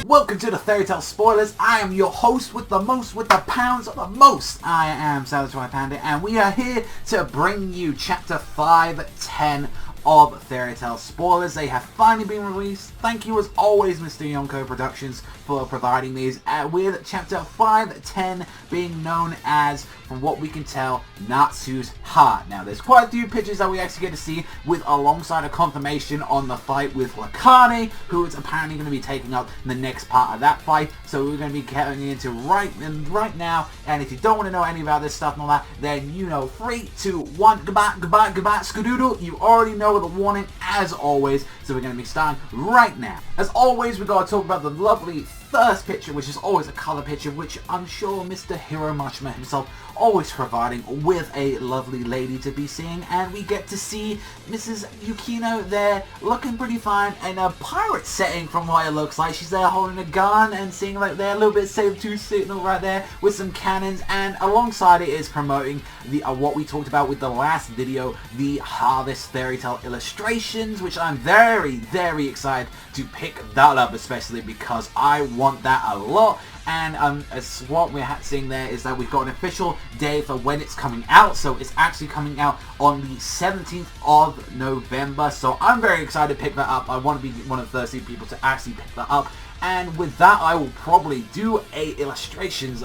welcome to the Fairy Tale Spoilers. I am your host with the most, with the pounds of the most. I am Savagezweipanda, and we are here to bring you Chapter 510 of Fairy Tale Spoilers. They have finally been released. Thank you as always, Mr. Yonko Productions, for providing these, with Chapter 510 being known as, from what we can tell, Natsu's Heart. Now, there's quite a few pictures that we actually get to see with alongside a confirmation on the fight with Lakane, who is apparently going to be taking up the next part of that fight. So we're going to be getting into right now. And if you don't want to know any about this stuff and all that, then you know, 3, 2, 1, goodbye, goodbye, goodbye, skadoodle. You already know the warning as always. So we're going to be starting right now. As always, we've got to talk about the lovely first picture, which is always a color picture, which I'm sure Mr. Hiro Mashima himself always providing with a lovely lady to be seeing. And we get to see Mrs. Yukino there looking pretty fine in a pirate setting from what it looks like. She's there holding a gun and seeing like there a little bit of saber-tooth signal right there with some cannons, and alongside it is promoting the what we talked about with the last video, the Harvest Fairy Tale illustrations, which I'm very excited to pick that up, especially because I want that a lot. And as what we're seeing there is that we've got an official day for when it's coming out. So it's actually coming out on the 17th of November. So I'm very excited to pick that up. I want to be one of the first people to actually pick that up. And with that, I will probably do a illustrations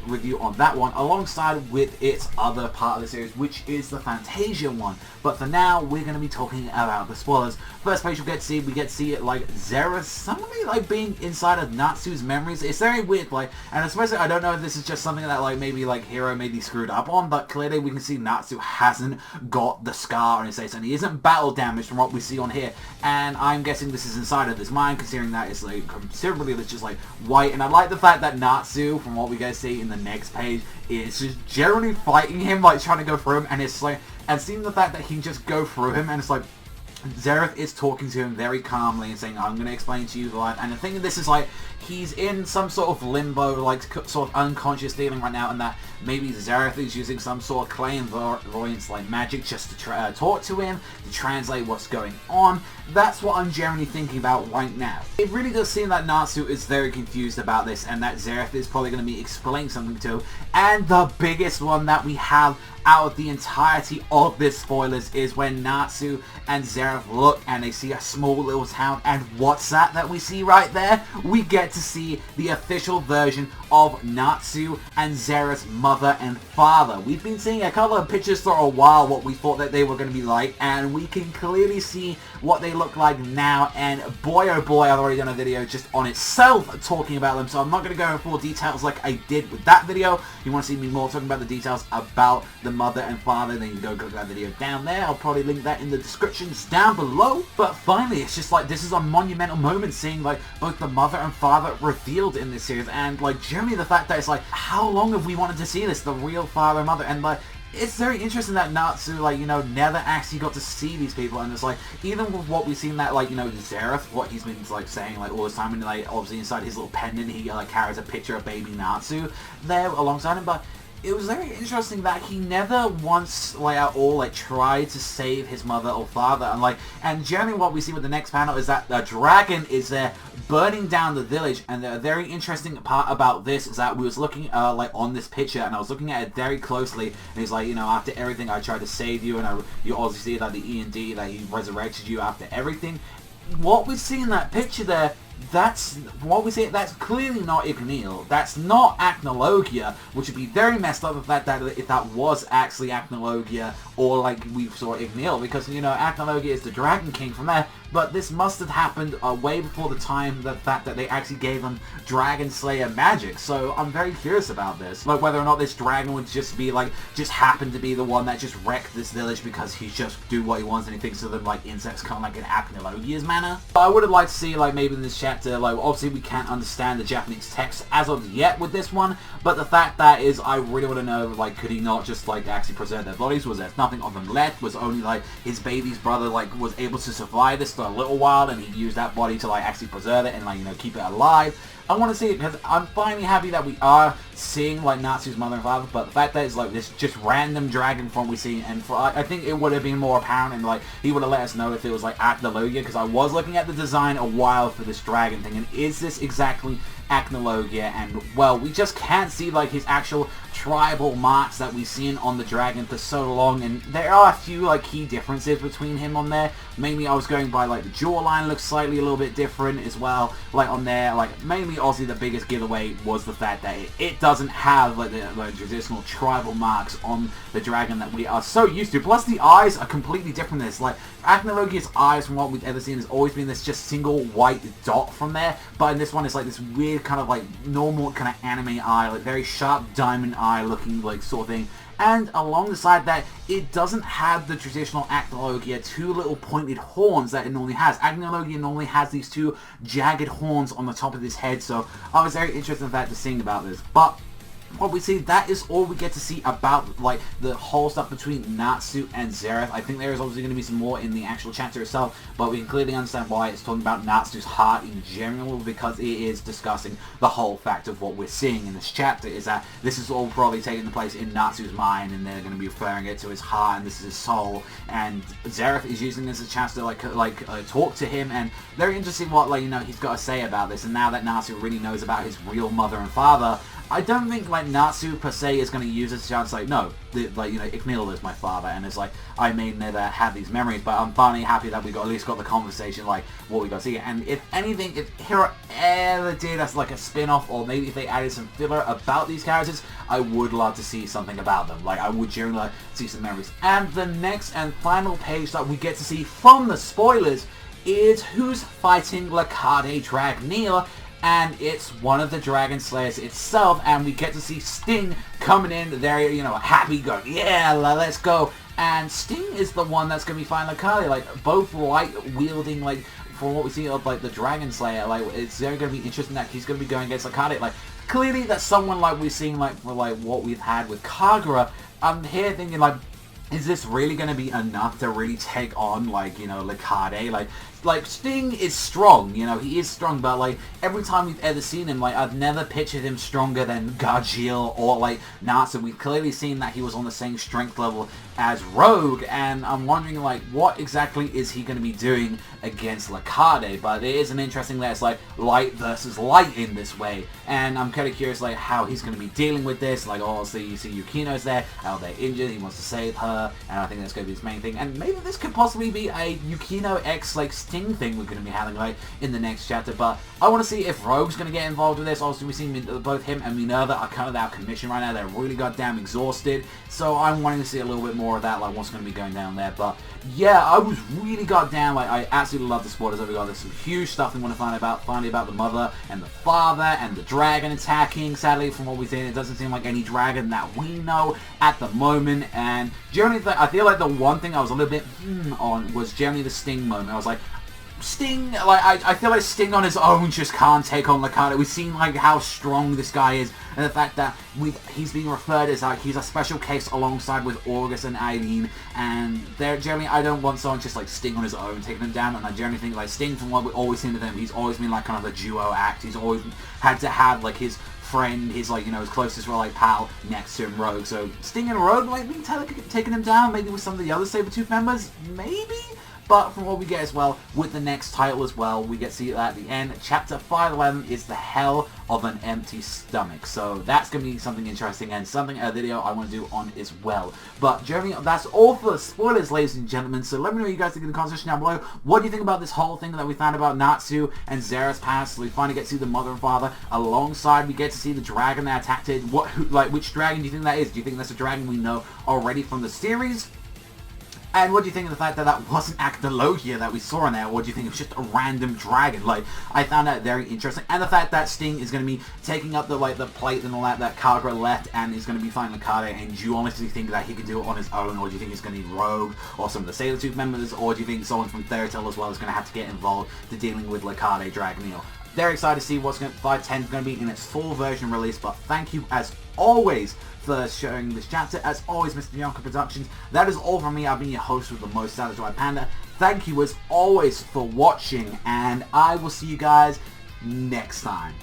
review on that one, alongside with its other part of the series, which is the Fantasia one. But for now, we're going to be talking about the spoilers. First page we get to see it like Zera suddenly like being inside of Natsu's memories. It's very weird, like, and especially I don't know if this is just something that like maybe like Hiro maybe screwed up on, but clearly we can see Natsu hasn't got the scar on his face, and he isn't battle damaged from what we see on here. And I'm guessing this is inside of his mind, considering that it's like considerably it's just like white. And I like the fact that Natsu, from what we guys see in the next page, is just generally fighting him, like trying to go through him, and it's like, and seeing the fact that he can just go through him, and it's like Zereth is talking to him very calmly and saying, I'm going to explain to you the life. And the thing of this is like, he's in some sort of limbo, like sort of unconscious feeling right now, and that maybe Zereth is using some sort of clairvoyance like magic just to talk to him, to translate what's going on. That's what I'm generally thinking about right now. It really does seem that Natsu is very confused about this, and that Zereth is probably going to be explaining something to him. And the biggest one that we have out of the entirety of this spoilers is when Natsu and Zereth look and they see a small little town, and what's that we see right there? We get to see the official version of Natsu and Zereth's mother and father. We've been seeing a couple of pictures for a while what we thought that they were going to be like, and we can clearly see what they look like now. And boy oh boy, I've already done a video just on itself talking about them, so I'm not going to go into full details like I did with that video. If you want to see me more talking about the details about the mother and father, then you can go click that video down there. I'll probably link that in the descriptions down below. But finally, it's just like, this is a monumental moment seeing like both the mother and father revealed in this series, and like generally the fact that it's like, how long have we wanted to see this, the real father and mother? And like, it's very interesting that Natsu, like, you know, never actually got to see these people. And it's like, even with what we've seen that, like, you know, Zereth, what he's been, like, saying, like, all this time, and, like, obviously inside his little pendant, he, like, carries a picture of baby Natsu there alongside him. But it was very interesting that he never once, like, at all, like, tried to save his mother or father. And, like, and generally what we see with the next panel is that the dragon is there burning down the village. And the very interesting part about this is that we was looking, like, on this picture, and I was looking at it very closely, and he's like, you know, after everything I tried to save you, and you obviously see that the E&D, that he resurrected you after everything. What we see in that picture there, that's what we see. That's clearly not Igneel. That's not Acnologia, which would be very messed up if that was actually Acnologia, or like we saw Igneel, because, you know, Acnologia is the Dragon King from there. But this must have happened way before the time, the fact that they actually gave him Dragon Slayer magic. So I'm very curious about this, like whether or not this dragon would just be like, just happened to be the one that just wrecked this village because he just do what he wants and he thinks of them like insects, kind of like in Acnologia's manner. But I would have liked to see, like, maybe in this chapter, like, obviously we can't understand the Japanese text as of yet with this one, but the fact that is, I really want to know, like, could he not just like actually preserve their bodies? Was there nothing of them left? Was only like his baby's brother like was able to survive this? for a little while, and he used that body to like actually preserve it and like, you know, keep it alive. I want to see it because I'm finally happy that we are seeing like Natsu's mother and father, but the fact that it's like this just random dragon form we see, and I think it would have been more apparent, and like he would have let us know if it was like Acnologia, because I was looking at the design a while for this dragon thing, and is this exactly Acnologia? And well, we just can't see like his actual tribal marks that we've seen on the dragon for so long, and there are a few like key differences between him on there. Mainly I was going by like the jawline looks slightly a little bit different as well, like on there. Like mainly obviously the biggest giveaway was the fact that it doesn't have like the traditional tribal marks on the dragon that we are so used to. Plus the eyes are completely different. This like Acnologia's eyes, from what we've ever seen, has always been this just single white dot from there, but in this one it's like this weird kind of like normal kind of anime eye, like very sharp diamond eye looking like sort of thing. And along the side that it doesn't have the traditional Acnologia two little pointed horns that it normally has. Acnologia normally has these two jagged horns on the top of his head, so I was very interested in that to sing about this. But what we see, that is all we get to see about like the whole stuff between Natsu and Zereth. I think there is obviously going to be some more in the actual chapter itself, but we can clearly understand why it's talking about Natsu's heart in general, because it is discussing the whole fact of what we're seeing in this chapter is that this is all probably taking place in Natsu's mind, and they're going to be referring it to his heart, and this is his soul, and Zereth is using this as a chance to talk to him, and very interesting what like, you know, he's got to say about this. And now that Natsu really knows about his real mother and father, I don't think like Natsu per se is going to use this chance like, no, like, you know, Ignil is my father, and it's like I may never have these memories, but I'm finally happy that we got at least got the conversation like what we got to see. And if anything, if Hero ever did us like a spin-off, or maybe if they added some filler about these characters, I would love to see something about them. Like I would generally like to see some memories. And the next and final page that we get to see from the spoilers is who's fighting Lakade Dragneel. And it's one of the Dragon Slayers itself, and we get to see Sting coming in there, you know, happy, going, yeah, let's go. And Sting is the one that's going to be fighting Lakade, like, both light-wielding, like, from what we see of, like, the Dragon Slayer, like, it's very going to be interesting that he's going to be going against Lakade. Like, clearly that's someone, like, we've seen, like, for, like, what we've had with Kagura. I'm here thinking, like, is this really going to be enough to really take on, like, you know, Lakade? Like, Sting is strong, you know, he is strong, but, like, every time we've ever seen him, like, I've never pictured him stronger than Gargiel or, like, Natsu. We've clearly seen that he was on the same strength level as Rogue, and I'm wondering, like, what exactly is he going to be doing against Lakade? But it is an interesting that it's, like, light versus light in this way, and I'm kind of curious, like, how he's going to be dealing with this. Like, obviously, you see Yukino's there, how they're injured, he wants to save her, and I think that's going to be his main thing, and maybe this could possibly be a Yukino X, like, Sting thing we're going to be having like in the next chapter. But I want to see if Rogue's going to get involved with this. Obviously we've seen both him and Minerva are kind of out of commission right now. They're really goddamn exhausted, so I'm wanting to see a little bit more of that, like what's going to be going down there. But yeah, I was really goddamn, like, I absolutely love the spoilers that we got. There's some huge stuff we want to find about, finally, about the mother and the father and the dragon attacking. Sadly, from what we've seen, it doesn't seem like any dragon that we know at the moment. And generally, I feel like the one thing I was a little bit on was generally the Sting moment. I was like, Sting, like, I feel like Sting on his own just can't take on Lakade. We've seen, like, how strong this guy is, and the fact that he's being referred as, like, he's a special case alongside with August and Eileen, and they're generally, I don't want someone just, like, Sting on his own taking him down, and I generally think, like, Sting, from what we've always seen with him, he's always been, like, kind of a duo act. He's always had to have, like, his friend, his, like, you know, his closest, like, pal next to him, Rogue. So Sting and Rogue might be taking him down, maybe with some of the other Sabretooth members, maybe? But from what we get as well, with the next title as well, we get to see at the end, Chapter 511 is the Hell of an Empty Stomach. So that's going to be something interesting, and something, a video I want to do on as well. But Jeremy, that's all for the spoilers, ladies and gentlemen. So let me know what you guys think in the comment section down below. What do you think about this whole thing that we found about Natsu and Zera's past? So we finally get to see the mother and father. Alongside, we get to see the dragon that attacked it. Which dragon do you think that is? Do you think that's a dragon we know already from the series? And what do you think of the fact that that wasn't Acnologia that we saw in there, or do you think it was just a random dragon? Like, I found that very interesting. And the fact that Sting is going to be taking up the plate and all that Kagura left, and is going to be fighting Lakade, and do you honestly think that he can do it on his own, or do you think it's going to be Rogue, or some of the Sabretooth members, or do you think someone from Fairy Tail as well is going to have to get involved to dealing with Lakade Dragneel? Very excited to see what's 510 is going to be in its full version release, but thank you as always for sharing this chapter. As always, Mr. Bianca Productions. That is all from me. I've been your host with the most, Savagezweipanda. thank you as always for watching, and I will see you guys next time.